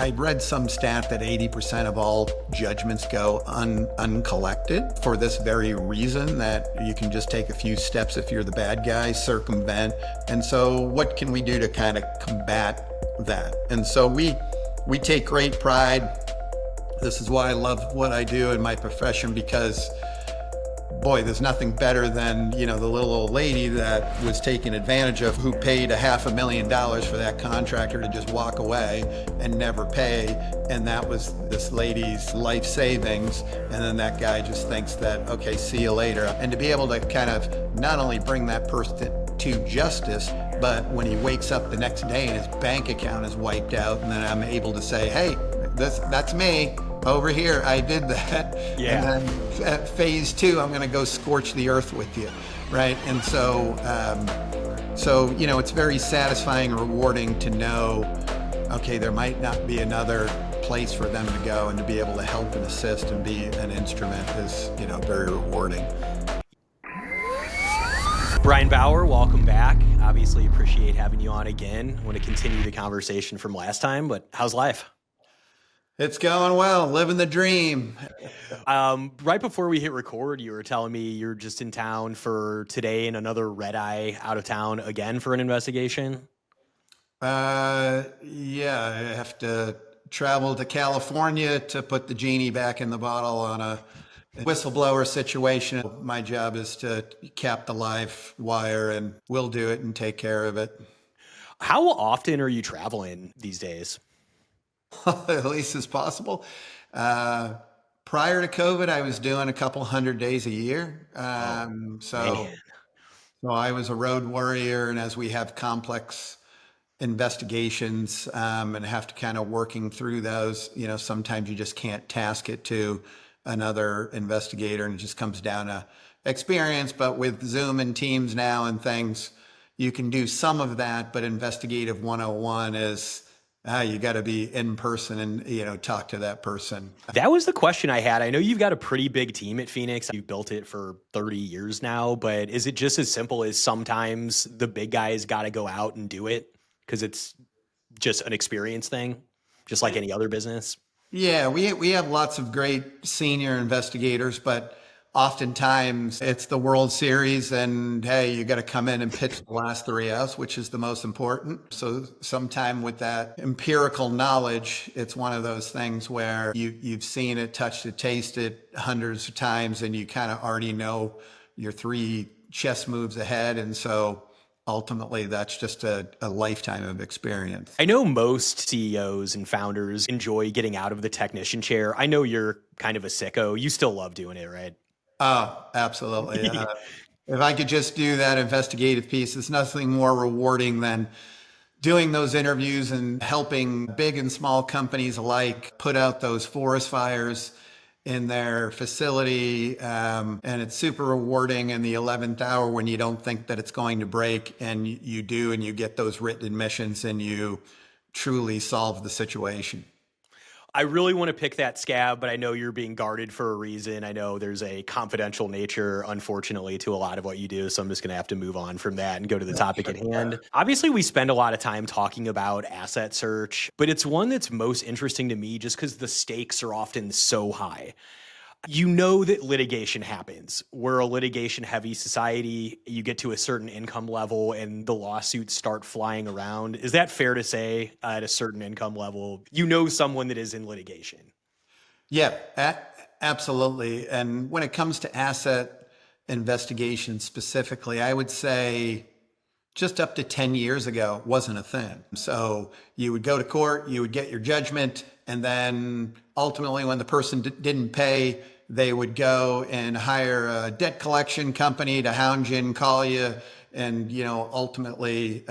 I read some stat that 80% of all judgments go uncollected for this very reason, that you can just take a few steps if you're the bad guy, circumvent. And so what can we do to kind of combat that? And so we take great pride. This is why I love what I do in my profession, because boy, there's nothing better than, the little old lady that was taken advantage of, who paid $500,000 for that contractor to just walk away and never pay. And that was this lady's life savings. And then that guy just thinks that, okay, see you later. And to be able to kind of not only bring that person to justice, but when he wakes up the next day and his bank account is wiped out, and then I'm able to say, hey, that's me. Over here, I did that. Yeah. And then at phase 2, I'm going to go scorch the earth with you, right? And so, it's very satisfying and rewarding to know, okay, there might not be another place for them to go, and to be able to help and assist and be an instrument is, very rewarding. Brian Bauer, welcome back. Obviously appreciate having you on again. I want to continue the conversation from last time, but how's life? It's going well, living the dream. Right before we hit record, you were telling me you're just in town for today and another red eye out of town again for an investigation. Yeah, I have to travel to California to put the genie back in the bottle on a whistleblower situation. My job is to cap the live wire, and we'll do it and take care of it. How often are you traveling these days? At least as possible. Prior to COVID, I was doing a couple 100 days a year. So I was a road warrior, and as we have complex investigations and have to kind of working through those, sometimes you just can't task it to another investigator, and it just comes down to experience. But with Zoom and Teams now and things, you can do some of that, but investigative 101 is you got to be in person and, talk to that person. That was the question I had. I know you've got a pretty big team at PHENIX. You've built it for 30 years now, but is it just as simple as sometimes the big guys got to go out and do it because it's just an experience thing, just like any other business? Yeah, we have lots of great senior investigators, but oftentimes it's the World Series, and hey, you got to come in and pitch the last 3 outs, which is the most important. So sometime with that empirical knowledge, it's one of those things where you've seen it, touched it, tasted it hundreds of times, and you kind of already know your 3 chess moves ahead. And so ultimately, that's just a lifetime of experience. I know most CEOs and founders enjoy getting out of the technician chair. I know you're kind of a sicko. You still love doing it, right? Oh, absolutely. If I could just do that investigative piece, it's nothing more rewarding than doing those interviews and helping big and small companies alike put out those forest fires in their facility. And it's super rewarding in the 11th hour when you don't think that it's going to break, and you do, and you get those written admissions and you truly solve the situation. I really want to pick that scab, but I know you're being guarded for a reason. I know there's a confidential nature, unfortunately, to a lot of what you do. So I'm just going to have to move on from that and go to the topic at hand. Obviously, we spend a lot of time talking about asset search, but it's one that's most interesting to me just because the stakes are often so high. You know that litigation happens. We're a litigation-heavy society. You get to a certain income level and the lawsuits start flying around. Is that fair to say at a certain income level, you know someone that is in litigation? Yeah, absolutely. And when it comes to asset investigation specifically, I would say just up to 10 years ago wasn't a thing. So you would go to court, you would get your judgment, and then ultimately when the person didn't pay, they would go and hire a debt collection company to hound you and call you. And, ultimately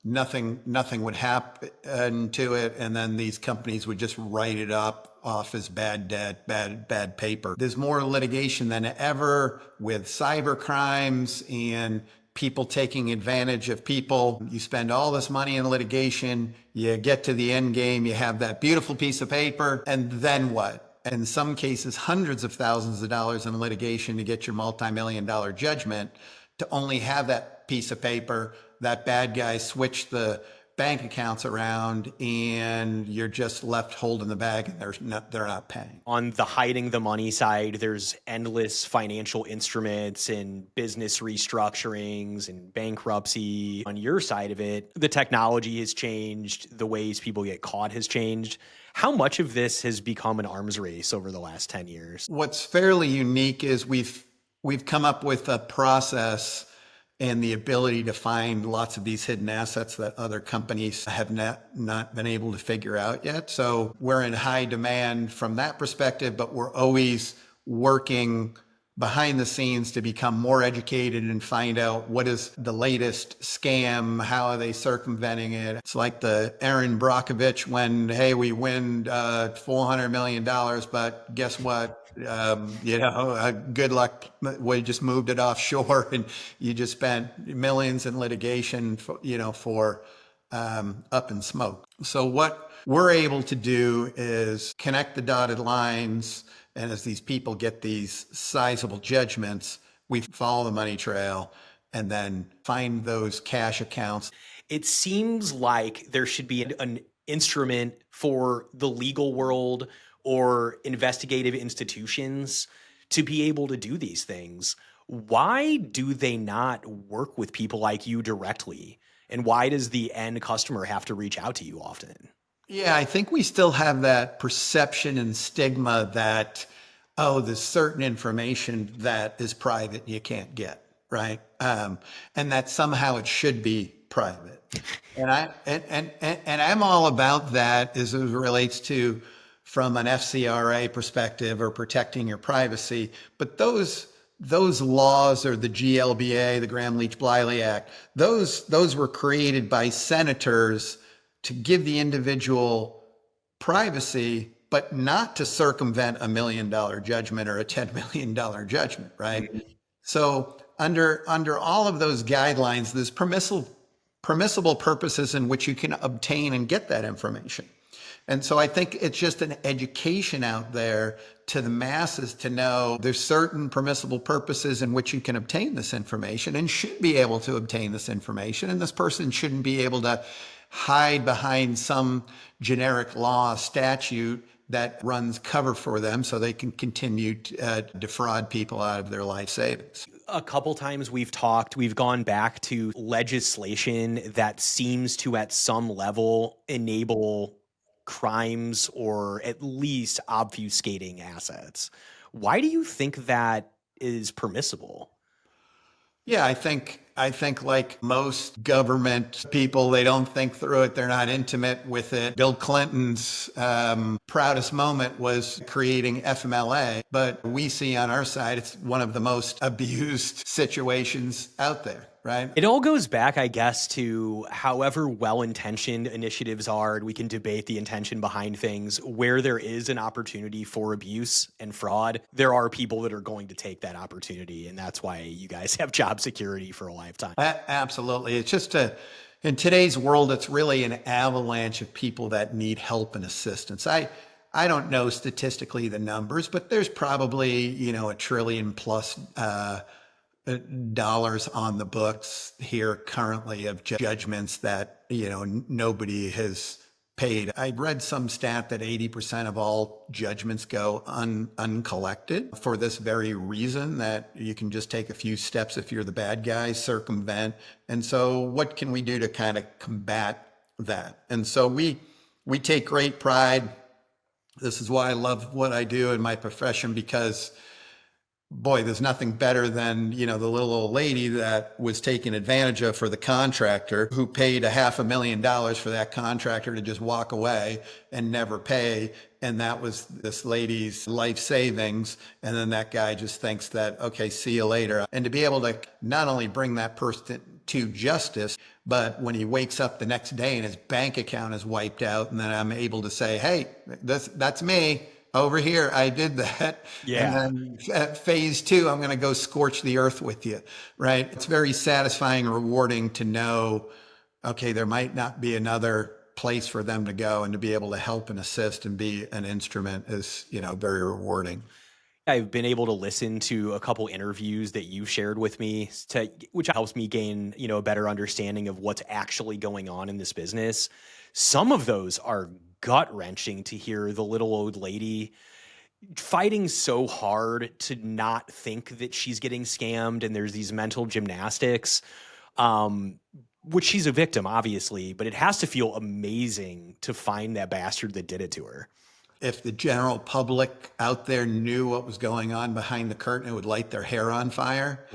nothing would happen to it. And then these companies would just write it off as bad debt, bad paper. There's more litigation than ever with cyber crimes and people taking advantage of people. You spend all this money in litigation, you get to the end game, you have that beautiful piece of paper, and then what? In some cases, hundreds of thousands of dollars in litigation to get your multi-million-dollar judgment, to only have that piece of paper, that bad guy switch the bank accounts around and you're just left holding the bag and they're not paying. On the hiding the money side, there's endless financial instruments and business restructurings and bankruptcy. On your side of it, the technology has changed, the ways people get caught has changed. How much of this has become an arms race over the last 10 years? What's fairly unique is we've come up with a process and the ability to find lots of these hidden assets that other companies have not been able to figure out yet. So we're in high demand from that perspective, but we're always working behind the scenes to become more educated and find out what is the latest scam, how are they circumventing it. It's like the Aaron Brockovich when, hey, we win $400 million, but guess what? Good luck. We just moved it offshore and you just spent millions in litigation for up in smoke. So what we're able to do is connect the dotted lines. And as these people get these sizable judgments, we follow the money trail and then find those cash accounts. It seems like there should be an instrument for the legal world or investigative institutions to be able to do these things. Why do they not work with people like you directly? And why does the end customer have to reach out to you often? Yeah, I think we still have that perception and stigma that, there's certain information that is private and you can't get, right? And that somehow it should be private. And I'm all about that as it relates to from an FCRA perspective or protecting your privacy. But those laws or the GLBA, the Graham-Leach-Bliley Act, those were created by senators to give the individual privacy, but not to circumvent $1 million judgment or a $10 million judgment, right? Mm-hmm. So under all of those guidelines, there's permissible purposes in which you can obtain and get that information. And so I think it's just an education out there to the masses to know there's certain permissible purposes in which you can obtain this information and should be able to obtain this information. And this person shouldn't be able to hide behind some generic law statute that runs cover for them so they can continue to defraud people out of their life savings. A couple times we've gone back to legislation that seems to at some level enable crimes or at least obfuscating assets. Why do you think that is permissible? Yeah, I think like most government people, they don't think through it. They're not intimate with it. Bill Clinton's proudest moment was creating FMLA, but we see on our side, it's one of the most abused situations out there. Right. It all goes back, I guess, to however well-intentioned initiatives are. We can debate the intention behind things. Where there is an opportunity for abuse and fraud, there are people that are going to take that opportunity. And that's why you guys have job security for a lifetime. Absolutely. It's just in today's world, it's really an avalanche of people that need help and assistance. I don't know statistically the numbers, but there's probably, $1 trillion plus dollars on the books here currently of judgments that, nobody has paid. I read some stat that 80% of all judgments go uncollected for this very reason, that you can just take a few steps if you're the bad guy, circumvent. And so what can we do to kind of combat that? And so we take great pride. This is why I love what I do in my profession, because boy, there's nothing better than, the little old lady that was taken advantage of for the contractor who paid $500,000 for that contractor to just walk away and never pay. And that was this lady's life savings. And then that guy just thinks that, okay, see you later. And to be able to not only bring that person to justice, but when he wakes up the next day and his bank account is wiped out, and then I'm able to say, hey, that's me. Over here, I did that. Yeah. And then at phase 2, I'm going to go scorch the earth with you, right? It's very satisfying and rewarding to know, okay, there might not be another place for them to go, and to be able to help and assist and be an instrument is, very rewarding. I've been able to listen to a couple interviews that you've shared with me, which helps me gain, a better understanding of what's actually going on in this business. Some of those are gut wrenching to hear the little old lady fighting so hard to not think that she's getting scammed, and there's these mental gymnastics, which she's a victim, obviously, but it has to feel amazing to find that bastard that did it to her. If the general public out there knew what was going on behind the curtain, it would light their hair on fire.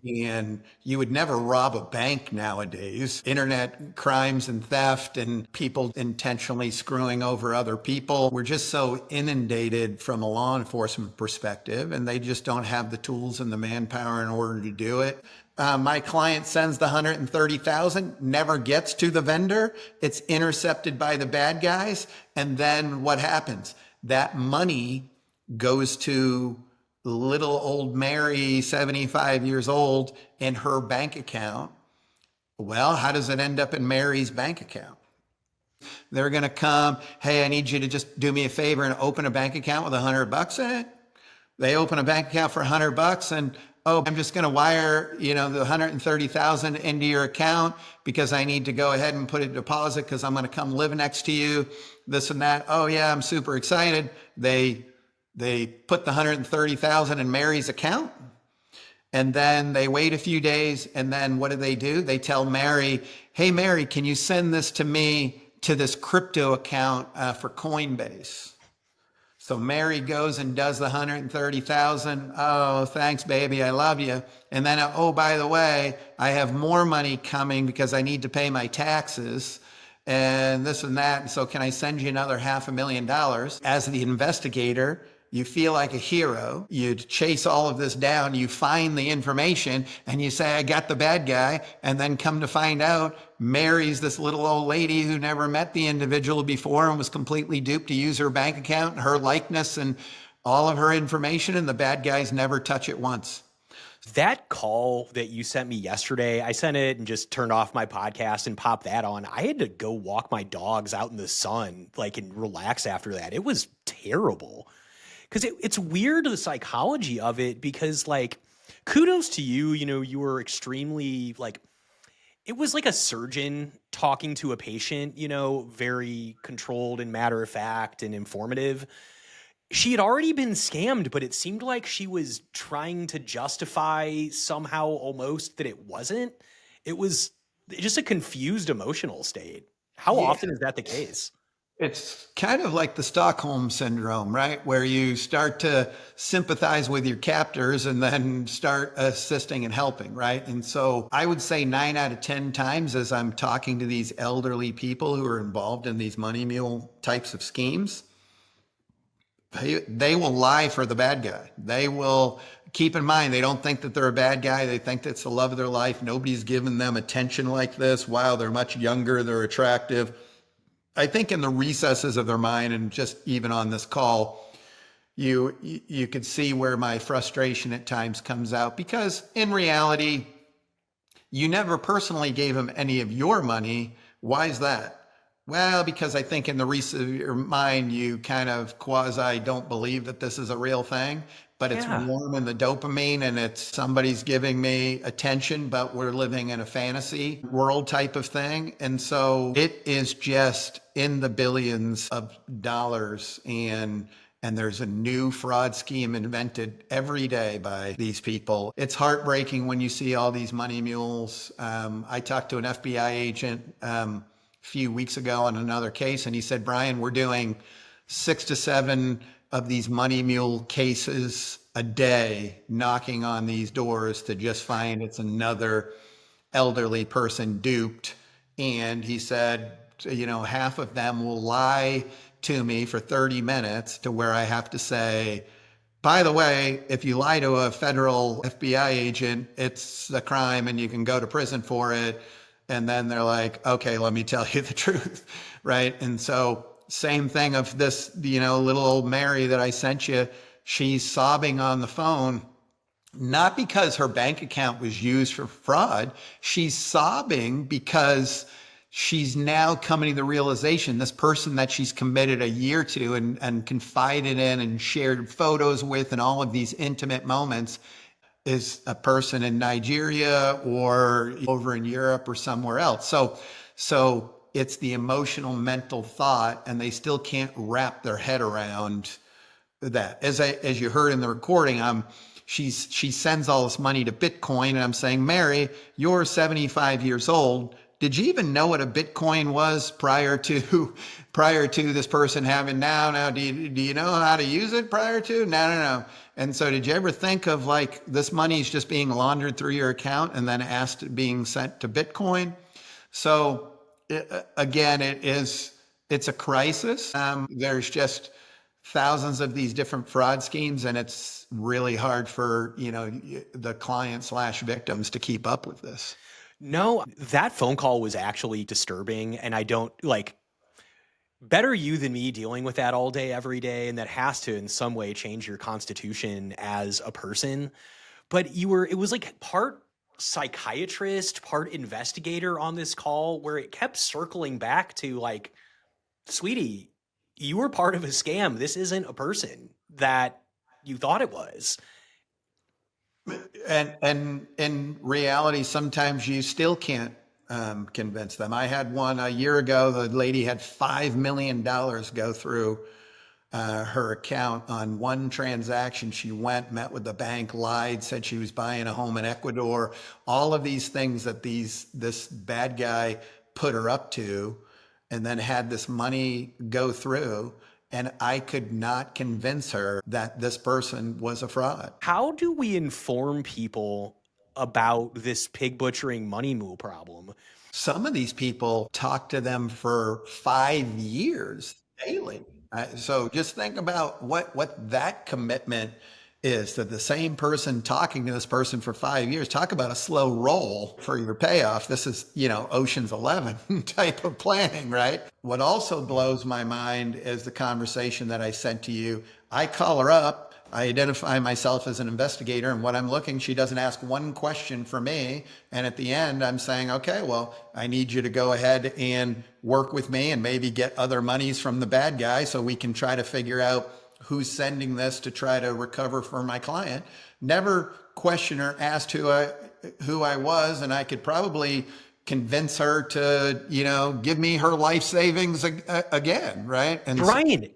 And you would never rob a bank nowadays. Internet crimes and theft and people intentionally screwing over other people. We're just so inundated from a law enforcement perspective, and they just don't have the tools and the manpower in order to do it. My client sends the 130,000, never gets to the vendor. It's intercepted by the bad guys. And then what happens? That money goes to little old Mary, 75 years old, in her bank account. Well, how does it end up in Mary's bank account? They're going to come, hey, I need you to just do me a favor and open a bank account with $100 in it. They open a bank account for $100 and, oh, I'm just going to wire, the 130,000 into your account because I need to go ahead and put a deposit because I'm going to come live next to you, this and that. Oh yeah, I'm super excited. They put the 130,000 in Mary's account, and then they wait a few days, and then what do? They tell Mary, hey Mary, can you send this to me to this crypto account for Coinbase? So Mary goes and does the 130,000. Oh, thanks, baby. I love you. And then, oh, by the way, I have more money coming because I need to pay my taxes and this and that. And so can I send you another $500,000? As the investigator, you feel like a hero. You chase all of this down. You find the information and you say, I got the bad guy. And then come to find out, Mary's this little old lady who never met the individual before and was completely duped to use her bank account, her likeness, and all of her information. And the bad guys never touch it once. That call that you sent me yesterday, I sent it and just turned off my podcast and popped that on. I had to go walk my dogs out in the sun, and relax after that. It was terrible. Because it's weird, the psychology of it, because kudos to you, you were extremely it was like a surgeon talking to a patient, very controlled and matter of fact and informative. She had already been scammed, but it seemed like she was trying to justify somehow almost that it wasn't. It was just a confused emotional state. How often is that the case? It's kind of like the Stockholm syndrome, right? Where you start to sympathize with your captors and then start assisting and helping, right? And so I would say 9 out of 10 times as I'm talking to these elderly people who are involved in these money mule types of schemes, they will lie for the bad guy. They will keep in mind, they don't think that they're a bad guy. They think that's the love of their life. Nobody's given them attention like this. Wow, they're much younger. They're attractive. I think in the recesses of their mind, and just even on this call, you could see where my frustration at times comes out, because in reality, you never personally gave them any of your money. Why is that? Well, because I think in the recess of your mind, you kind of quasi don't believe that this is a real thing, but it's warm in the dopamine and it's somebody's giving me attention, but we're living in a fantasy world type of thing. And so it is just in the billions of dollars, and there's a new fraud scheme invented every day by these people. It's heartbreaking when you see all these money mules. I talked to an FBI agent a few weeks ago on another case, and he said, Brian, we're doing 6 to 7 of these money mule cases a day, knocking on these doors to just find it's another elderly person duped. And he said, half of them will lie to me for 30 minutes to where I have to say, by the way, if you lie to a federal FBI agent, it's a crime and you can go to prison for it. And then they're like, okay, let me tell you the truth, right? And so same thing of this, little old Mary that I sent you, she's sobbing on the phone, not because her bank account was used for fraud. She's sobbing because she's now coming to the realization this person that she's committed a year to and confided in and shared photos with and all of these intimate moments is a person in Nigeria or over in Europe or somewhere else. So it's the emotional mental thought, and they still can't wrap their head around that. As you heard in the recording, she sends all this money to Bitcoin, and I'm saying, Mary, you're 75 years old. Did you even know what a Bitcoin was prior to this person having now? Do you know how to use it prior to? No. And so did you ever think of like this money is just being laundered through your account and then being sent to Bitcoin? So again, it's a crisis. There's just thousands of these different fraud schemes, and it's really hard for, the client/victims to keep up with this. No, that phone call was actually disturbing, and I don't like better you than me dealing with that all day, every day, and that has to in some way change your constitution as a person. But it was like part psychiatrist, part investigator on this call where it kept circling back to like, sweetie, you were part of a scam. This isn't a person that you thought it was. And in reality, sometimes you still can't convince them. I had one a year ago. The lady had $5 million go through her account on one transaction. She went, met with the bank, lied, said she was buying a home in Ecuador. All of these things that this bad guy put her up to, and then had this money go through. And I could not convince her that this person was a fraud. How do we inform people about this pig butchering money mule problem? Some of these people talk to them for 5 years daily. So just think about what that commitment is to the same person talking to this person for 5 years. Talk about a slow roll for your payoff. This is, Ocean's 11 type of planning, right? What also blows my mind is the conversation that I sent to you. I call her up. I identify myself as an investigator, and what I'm looking, she doesn't ask one question for me. And at the end, I'm saying, okay, well, I need you to go ahead and work with me and maybe get other monies from the bad guy so we can try to figure out who's sending this to try to recover for my client. Never question her, asked who I was, and I could probably convince her to, give me her life savings again, right? And Brian,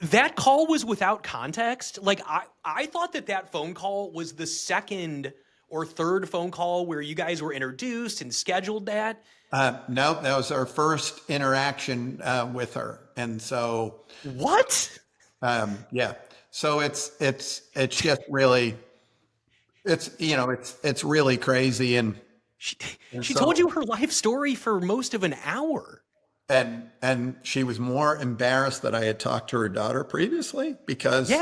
that call was without context. Like I thought that phone call was the second or third phone call where you guys were introduced and scheduled that. No, that was our first interaction with her, and so what? Yeah. So it's just really, it's really crazy. And she told you her life story for most of an hour. And she was more embarrassed that I had talked to her daughter previously, because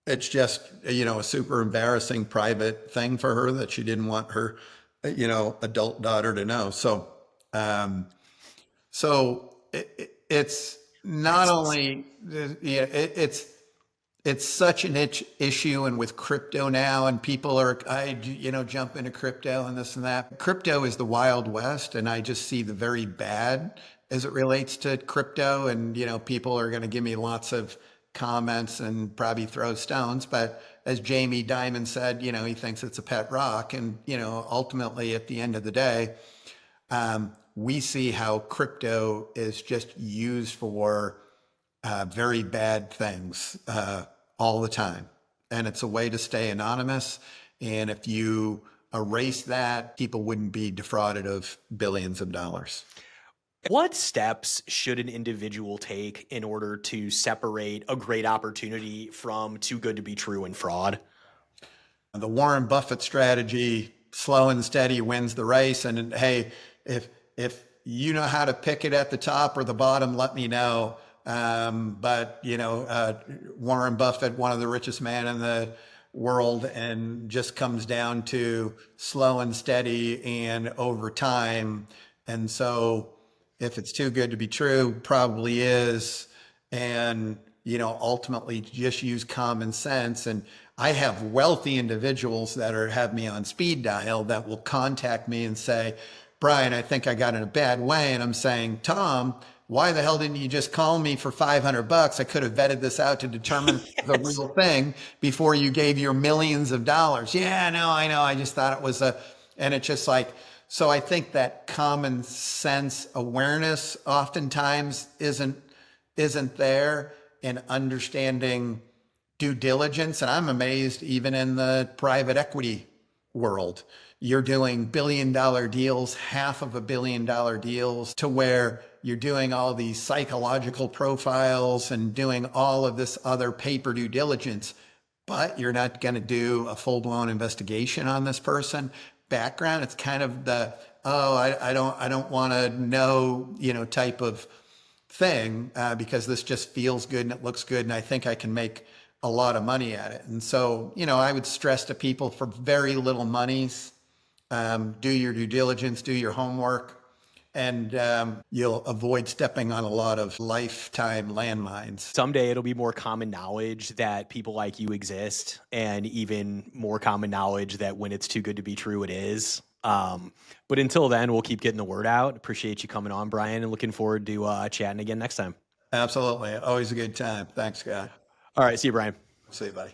it's just, a super embarrassing private thing for her that she didn't want her, adult daughter to know. So, it's not only, it's such an issue, and with crypto now, and people are, jump into crypto and this and that. Crypto is the Wild West, and I just see the very bad as it relates to crypto. And, people are going to give me lots of comments and probably throw stones. But as Jamie Dimon said, he thinks it's a pet rock. And, ultimately at the end of the day, we see how crypto is just used for very bad things all the time. And it's a way to stay anonymous. And if you erase that, people wouldn't be defrauded of billions of dollars. What steps should an individual take in order to separate a great opportunity from too good to be true and fraud? The Warren Buffett strategy, slow and steady wins the race. And hey, if you know how to pick it at the top or the bottom, let me know. But Warren Buffett, one of the richest men in the world, and just comes down to slow and steady and over time. And so if it's too good to be true, probably is. And, ultimately just use common sense. And I have wealthy individuals that have me on speed dial that will contact me and say, Brian, I think I got in a bad way. And I'm saying, Tom, why the hell didn't you just call me for $500? I could have vetted this out to determine the Yes. real thing before you gave your millions of dollars. Yeah, no, I know. I just thought it was and it's just like, so I think that common sense awareness oftentimes isn't there in understanding due diligence. And I'm amazed even in the private equity world, you're doing $1 billion deals, $500 million deals, to where you're doing all these psychological profiles and doing all of this other paper due diligence, but you're not going to do a full-blown investigation on this person background. It's kind of the, oh, I don't want to know, type of thing, because this just feels good and it looks good and I think I can make a lot of money at it. And so, I would stress to people, for very little monies, do your due diligence, do your homework, and you'll avoid stepping on a lot of lifetime landmines. Someday it'll be more common knowledge that people like you exist, and even more common knowledge that when it's too good to be true, it is. But until then, we'll keep getting the word out. Appreciate you coming on, Brian, and looking forward to chatting again next time. Absolutely. Always a good time. Thanks, Scott. All right. See you, Brian. See you, buddy.